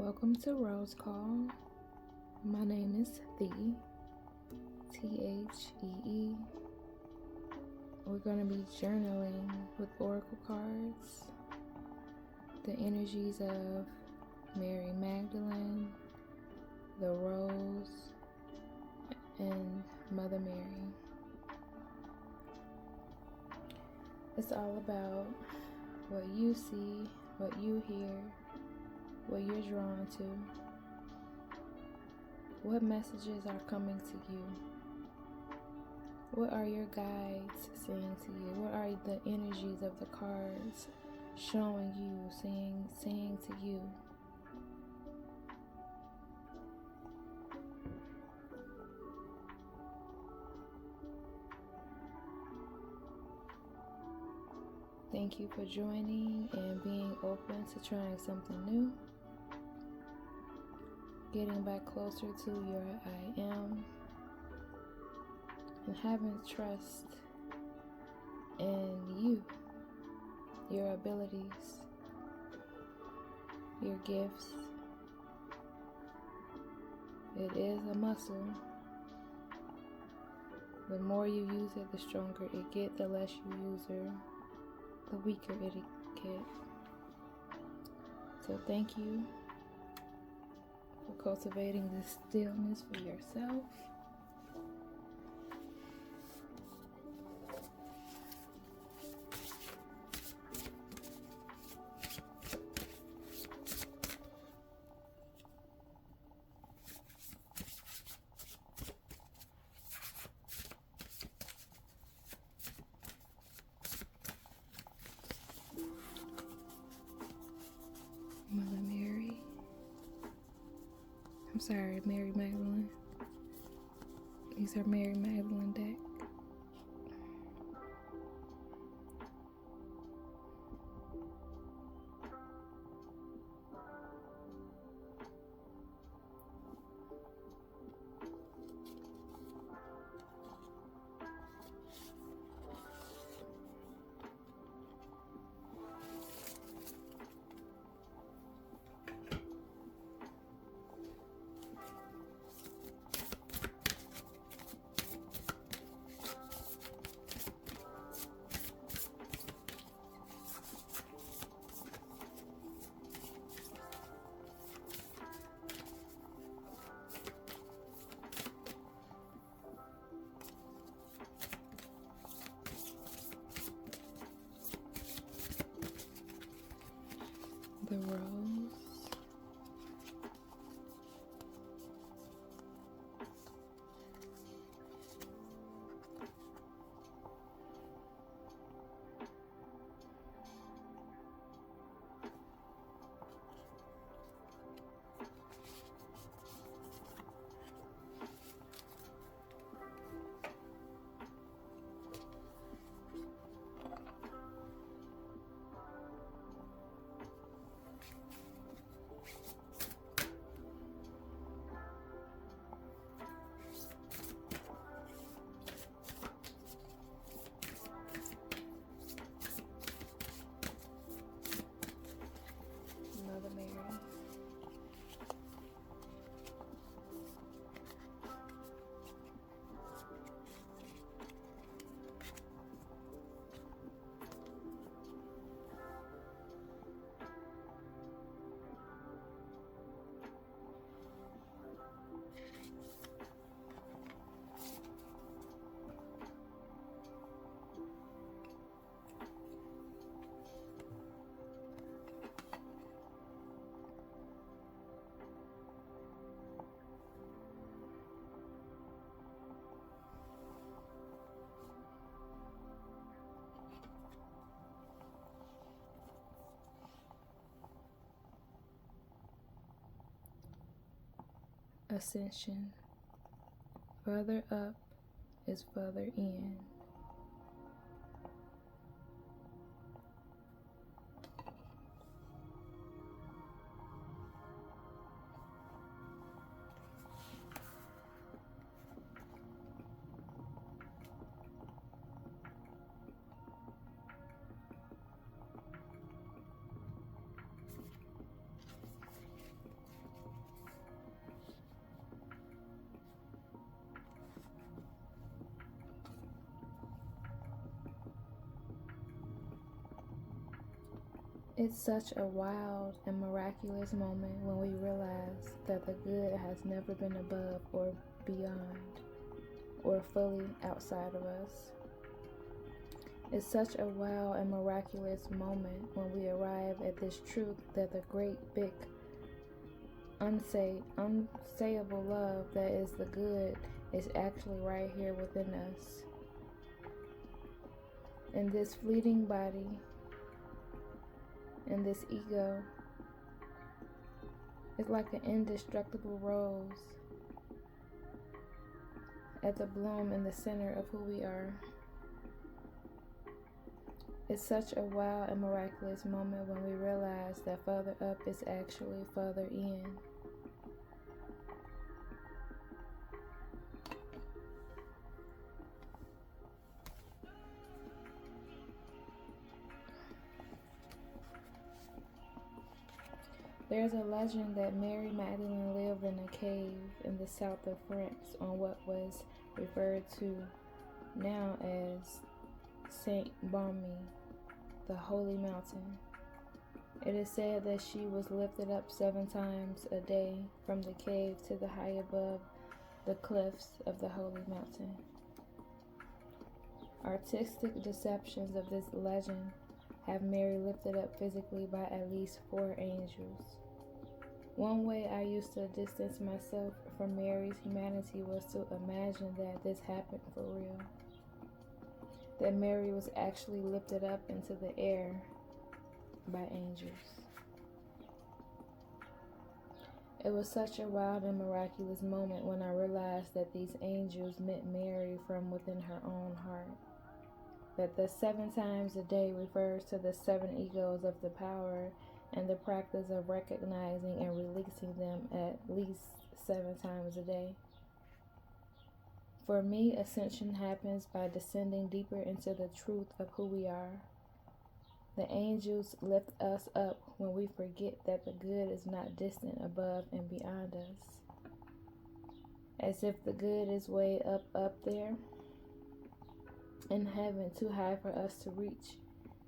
Welcome to Rose Call. My name is Thee, Thee. We're going to be journaling with oracle cards, the energies of Mary Magdalene, the Rose, and Mother Mary. It's all about what you see, what you hear, what you're drawn to, what messages are coming to you, what are your guides saying to you, what are the energies of the cards showing you, saying to you. Thank you for joining and being open to trying something new. Getting back closer to your I am. And having trust in you, your abilities, your gifts. It is a muscle. The more you use it, the stronger it gets. The less you use it, the weaker it gets. So thank you for cultivating this stillness for yourself. Mother Mary. I'm sorry, Mary Magdalene. These are Mary Magdalene deck. The Rose, Mother Mary. Ascension. Further up is further in. It's such a wild and miraculous moment when we realize that the good has never been above or beyond or fully outside of us. It's such a wild and miraculous moment when we arrive at this truth that the great, big, unsayable love that is the good is actually right here within us. In this fleeting body, in this ego, it's like an indestructible rose at the bloom in the center of who we are. It's such a wild and miraculous moment when we realize that further up is actually further in. There's a legend that Mary Magdalene lived in a cave in the south of France on what was referred to now as Saint Baume, the Holy Mountain. It is said that she was lifted up 7 times a day from the cave to the high above the cliffs of the Holy Mountain. Artistic deceptions of this legend have Mary lifted up physically by at least 4 angels. One way I used to distance myself from Mary's humanity was to imagine that this happened for real. That Mary was actually lifted up into the air by angels. It was such a wild and miraculous moment when I realized that these angels met Mary from within her own heart. That the 7 times a day refers to the 7 egos of the power and the practice of recognizing and releasing them at least 7 times a day. For me, ascension happens by descending deeper into the truth of who we are. The angels lift us up when we forget that the good is not distant above and beyond us. As if the good is way up there in heaven, too high for us to reach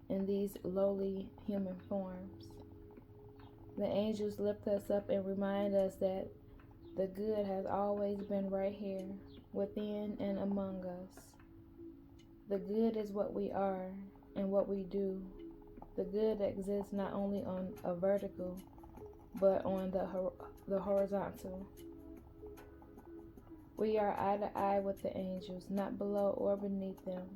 in these lowly human forms. The angels lift us up and remind us that the good has always been right here, within and among us. The good is what we are and what we do. The good exists not only on a vertical, but on the horizontal. We are eye to eye with the angels, not below or beneath them.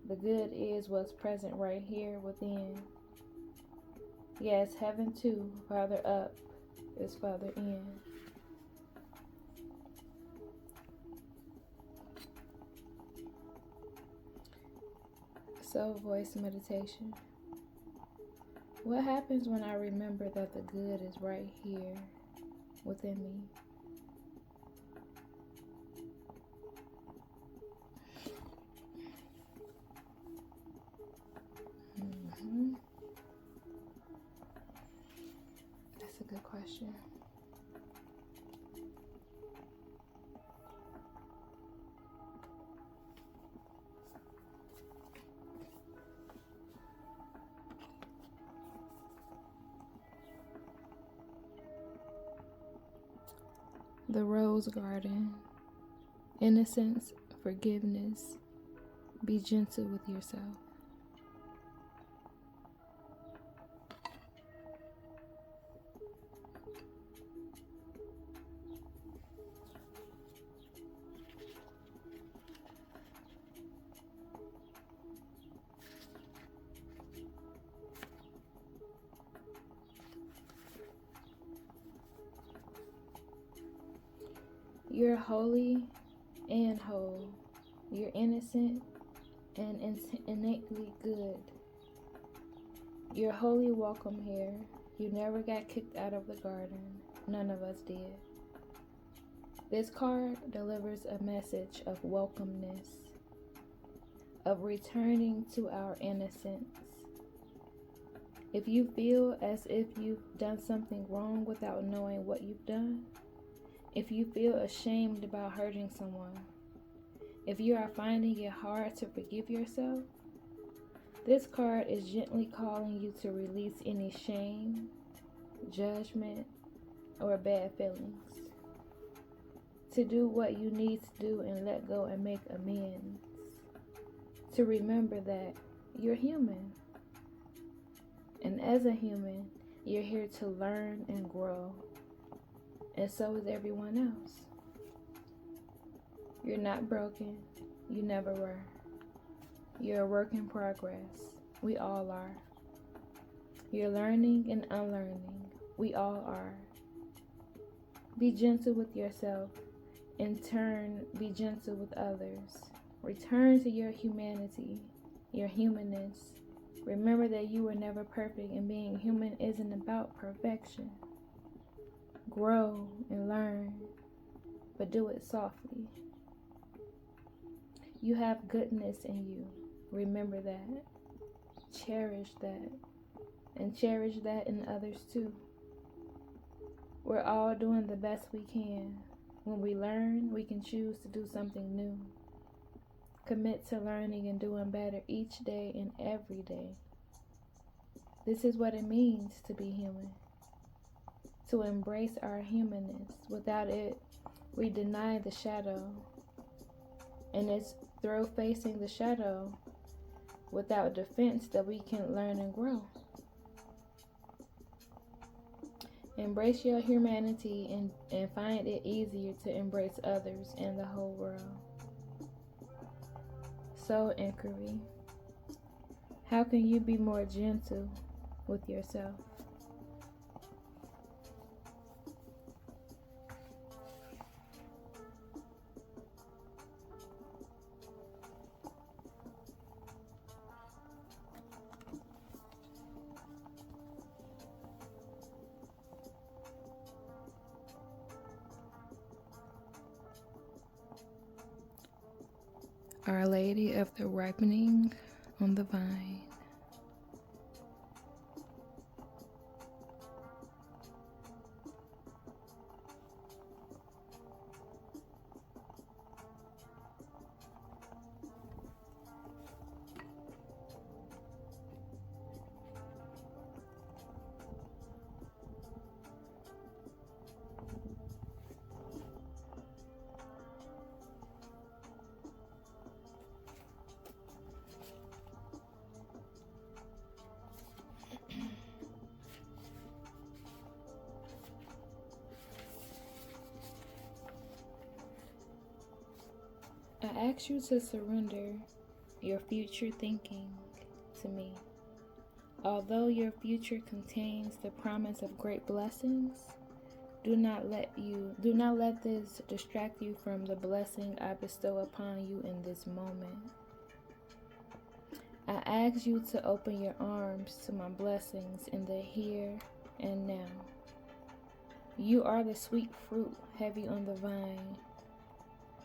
The good is what's present right here within. Yes, heaven too, farther up, is farther in. Soul voice meditation. What happens when I remember that the good is right here within me? That's a good question. The Rose Garden. Innocence, forgiveness. Be gentle with yourself. You're holy and whole. You're innocent and innately good. You're wholly welcome here. You never got kicked out of the garden. None of us did. This card delivers a message of welcomeness, of returning to our innocence. If you feel as if you've done something wrong without knowing what you've done, if you feel ashamed about hurting someone, if you are finding it hard to forgive yourself, This card is gently calling you to release any shame, judgment, or bad feelings. To do what you need to do and let go and make amends. To remember that you're human. And as a human, you're here to learn and grow. And so is everyone else. You're not broken. You never were. You're a work in progress. We all are. You're learning and unlearning. We all are. Be gentle with yourself. In turn, be gentle with others. Return to your humanity, your humanness. Remember that you were never perfect, and being human isn't about perfection. Grow and learn, but do it softly. You have goodness in you. Remember that. Cherish that. And cherish that in others too. We're all doing the best we can. When we learn, we can choose to do something new. Commit to learning and doing better each day and every day. This is what it means to be human. To embrace our humanness. Without it, we deny the shadow. And it's through facing the shadow without defense that we can learn and grow. Embrace your humanity and find it easier to embrace others and the whole world. Soul inquiry. How can you be more gentle with yourself? Our Lady of the Ripening on the Vine. I ask you to surrender your future thinking to me. Although your future contains the promise of great blessings, do not let this distract you from the blessing I bestow upon you in this moment. I ask you to open your arms to my blessings in the here and now. You are the sweet fruit heavy on the vine.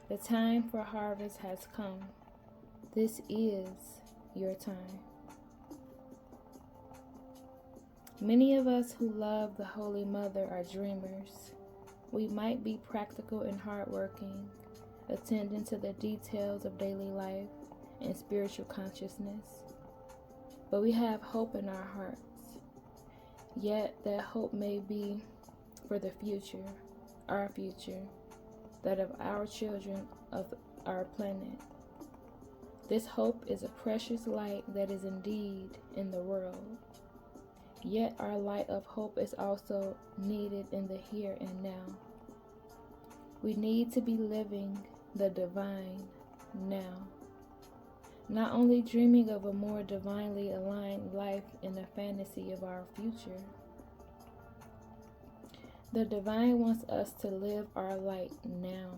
The time for harvest has come. This is your time. Many of us who love the Holy Mother are dreamers. We might be practical and hardworking, attending to the details of daily life and spiritual consciousness, but we have hope in our hearts. Yet that hope may be for the future, our future, that of our children, of our planet. This hope is a precious light that is indeed in the world. Yet our light of hope is also needed in the here and now. We need to be living the divine now. Not only dreaming of a more divinely aligned life in the fantasy of our future. The divine wants us to live our light now,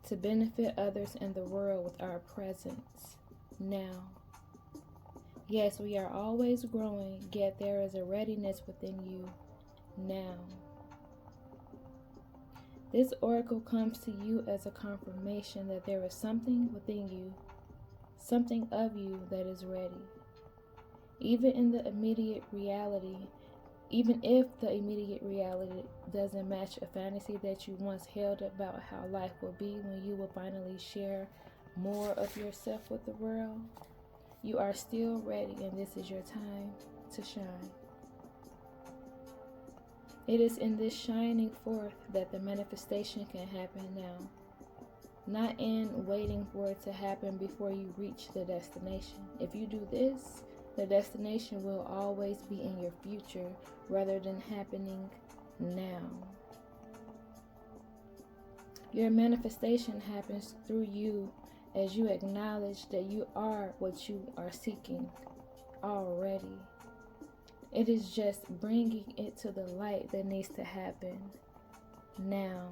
to benefit others in the world with our presence now. Yes, we are always growing, yet there is a readiness within you now. This oracle comes to you as a confirmation that there is something within you, something of you that is ready. Even if the immediate reality doesn't match a fantasy that you once held about how life will be when you will finally share more of yourself with the world, You are still ready, and this is your time to shine. It is in this shining forth that the manifestation can happen now, not in waiting for it to happen before you reach the destination. If you do this, the destination will always be in your future rather than happening now. Your manifestation happens through you as you acknowledge that you are what you are seeking already. It is just bringing it to the light that needs to happen now.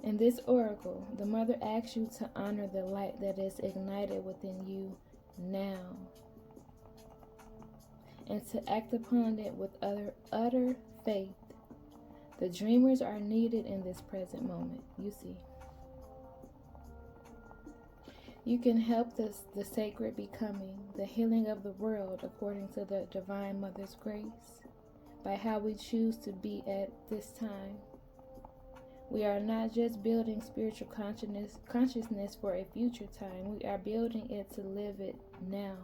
In this oracle, the mother asks you to honor the light that is ignited within you now, and to act upon it with utter faith. The dreamers are needed in this present moment, you see. You can help the sacred becoming, the healing of the world according to the Divine Mother's grace, by how we choose to be at this time. We are not just building spiritual consciousness for a future time. We are building it to live it now.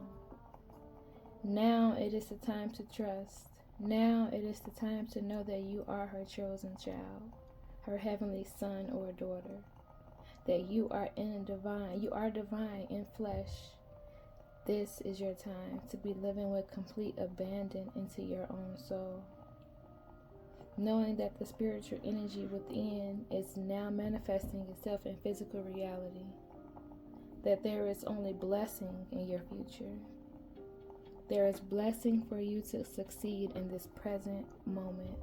Now it is the time to trust. Now it is the time to know that you are her chosen child, her heavenly son or daughter. That you are divine in flesh. This is your time to be living with complete abandon into your own soul. Knowing that the spiritual energy within is now manifesting itself in physical reality. That there is only blessing in your future. There is blessing for you to succeed in this present moment.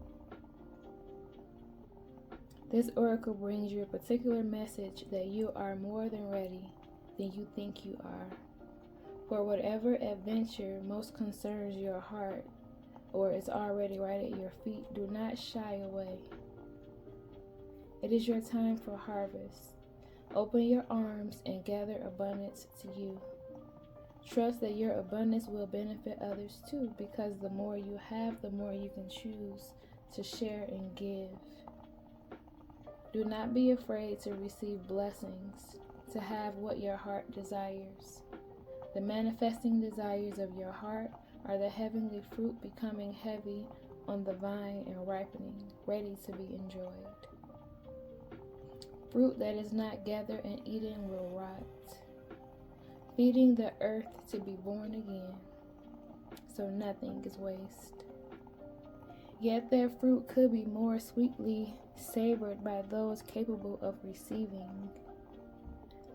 This oracle brings you a particular message that you are more than ready than you think you are. For whatever adventure most concerns your heart or is already right at your feet, do not shy away. It is your time for harvest. Open your arms and gather abundance to you. Trust that your abundance will benefit others too, because the more you have, the more you can choose to share and give. Do not be afraid to receive blessings, to have what your heart desires. The manifesting desires of your heart are the heavenly fruit becoming heavy on the vine and ripening, ready to be enjoyed. Fruit that is not gathered and eaten will rot, feeding the earth to be born again, so nothing is waste. Yet their fruit could be more sweetly savored by those capable of receiving.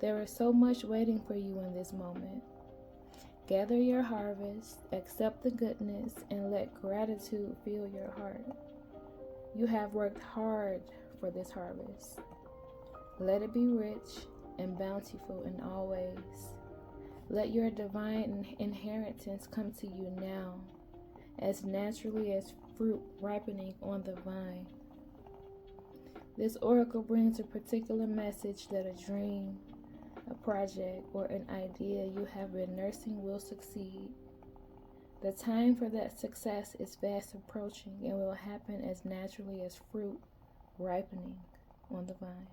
There is so much waiting for you in this moment. Gather your harvest, accept the goodness, and let gratitude fill your heart. You have worked hard for this harvest. Let it be rich and bountiful in all ways. Let your divine inheritance come to you now, as naturally as fruit ripening on the vine. This oracle brings a particular message that a dream, a project, or an idea you have been nursing will succeed. The time for that success is fast approaching and will happen as naturally as fruit ripening on the vine.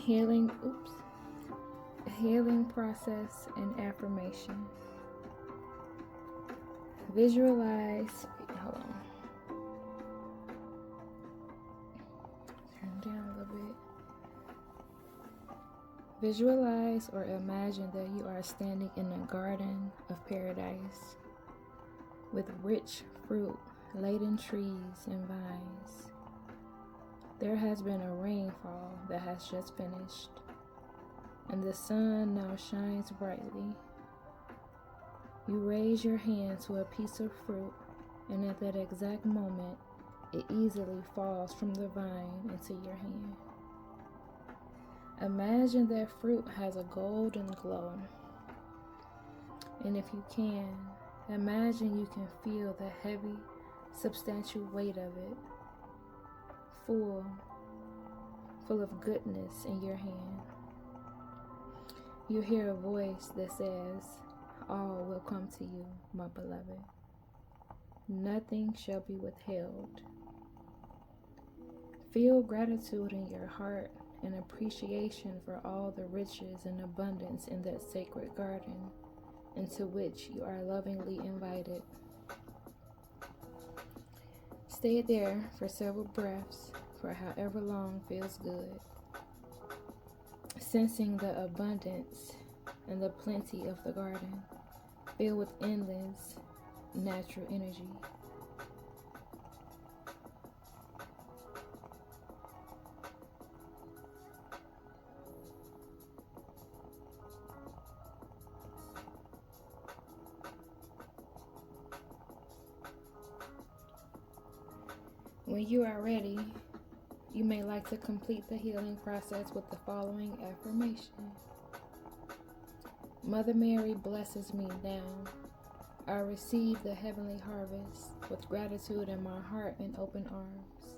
Healing process and affirmation. Visualize, hold on, turn down a little bit. Visualize or imagine that you are standing in a garden of paradise with rich fruit, laden trees and vines. There has been a rainfall that has just finished, and the sun now shines brightly. You raise your hand to a piece of fruit, and at that exact moment, it easily falls from the vine into your hand. Imagine that fruit has a golden glow, and if you can, imagine you can feel the heavy, substantial weight of it, full of goodness in your hand. You hear a voice that says, "All will come to you, my beloved. Nothing shall be withheld." Feel gratitude in your heart and appreciation for all the riches and abundance in that sacred garden into which you are lovingly invited. Stay there for several breaths, for however long feels good, sensing the abundance and the plenty of the garden, filled with endless natural energy. When you are ready, you may like to complete the healing process with the following affirmation. Mother Mary blesses me now. I receive the heavenly harvest with gratitude in my heart and open arms.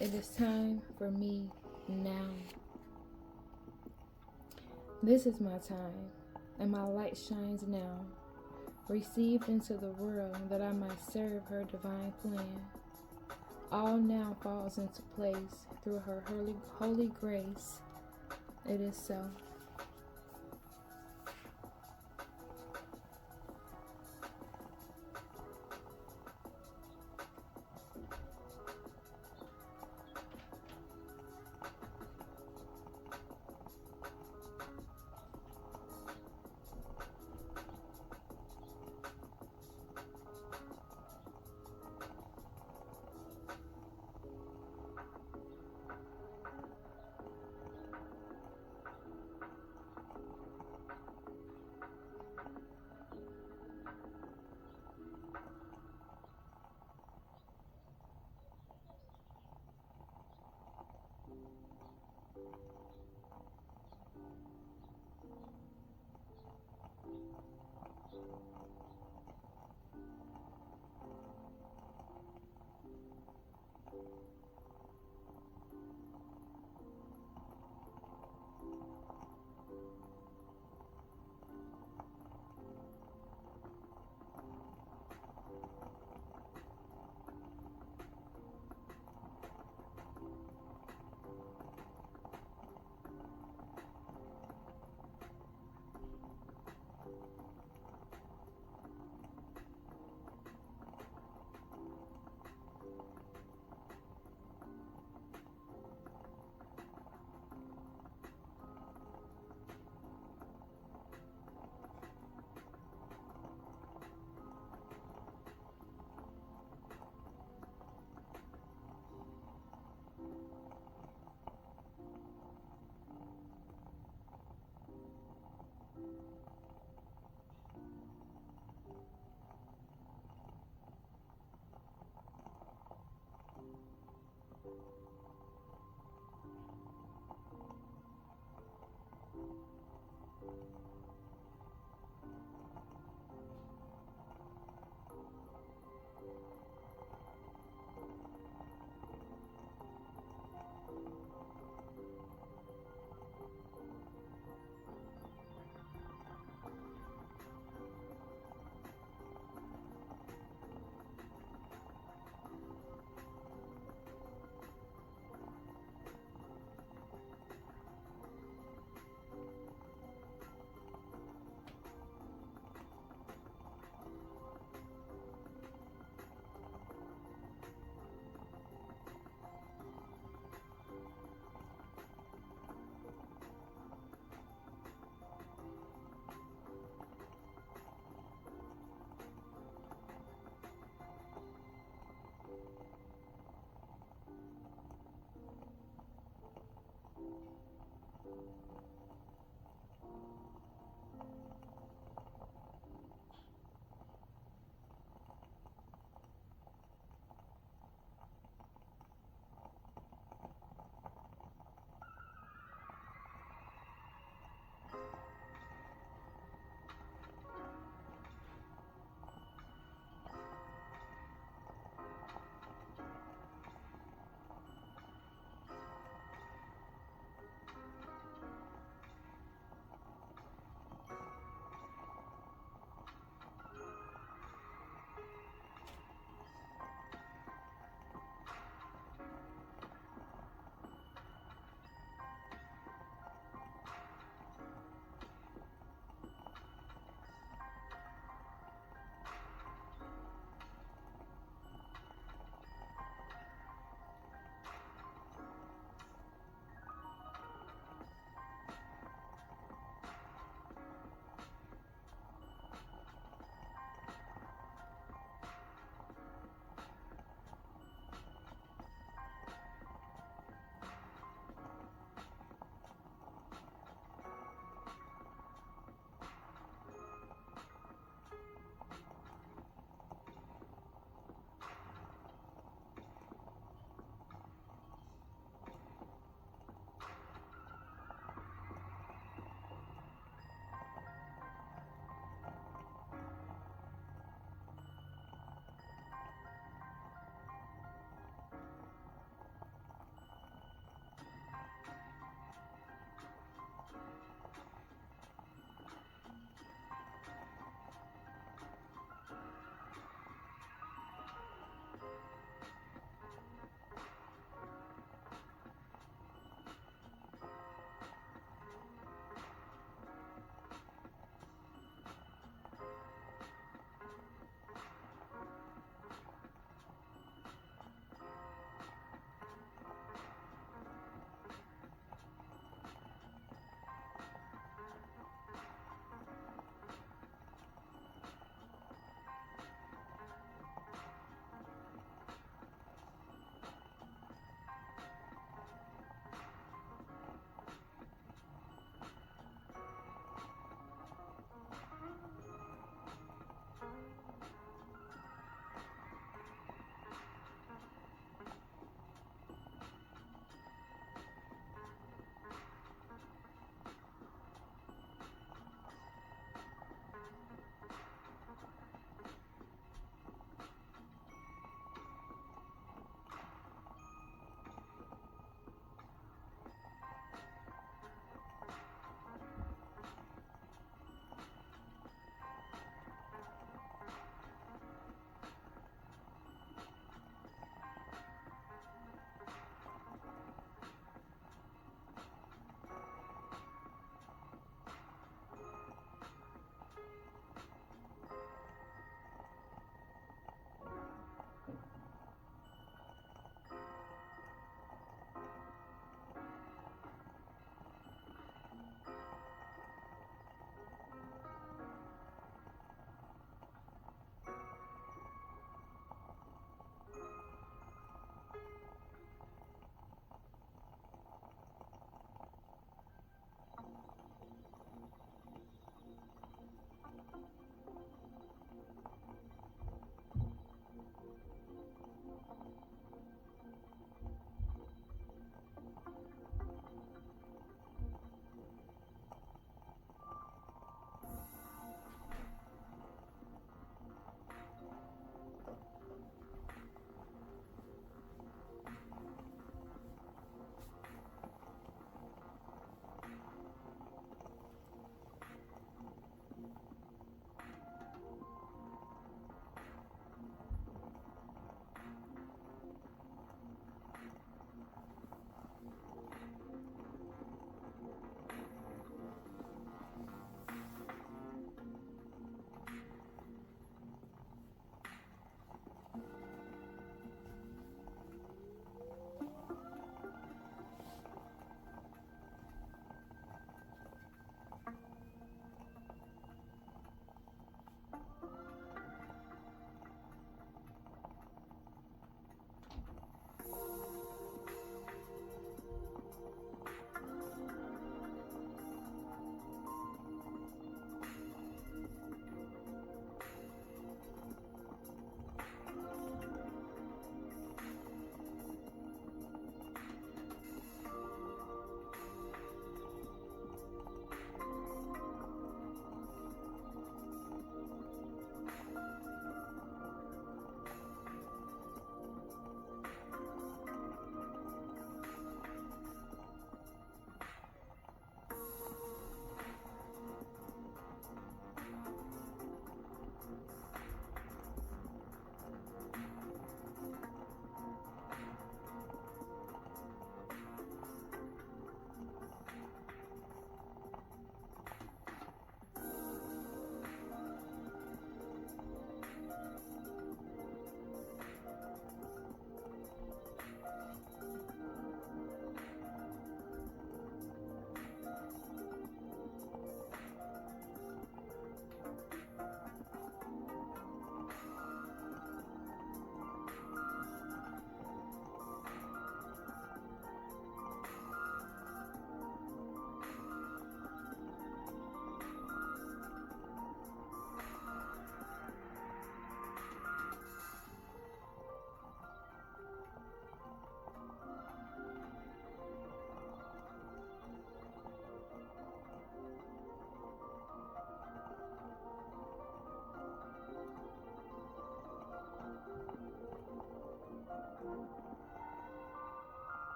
It is time for me now. This is my time, and my light shines now, received into the world that I might serve her divine plan. All now falls into place through her holy grace. It is so.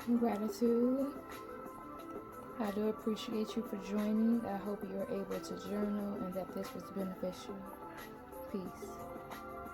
Gratitude. I do appreciate you for joining. I hope you were able to journal and that this was beneficial. Peace.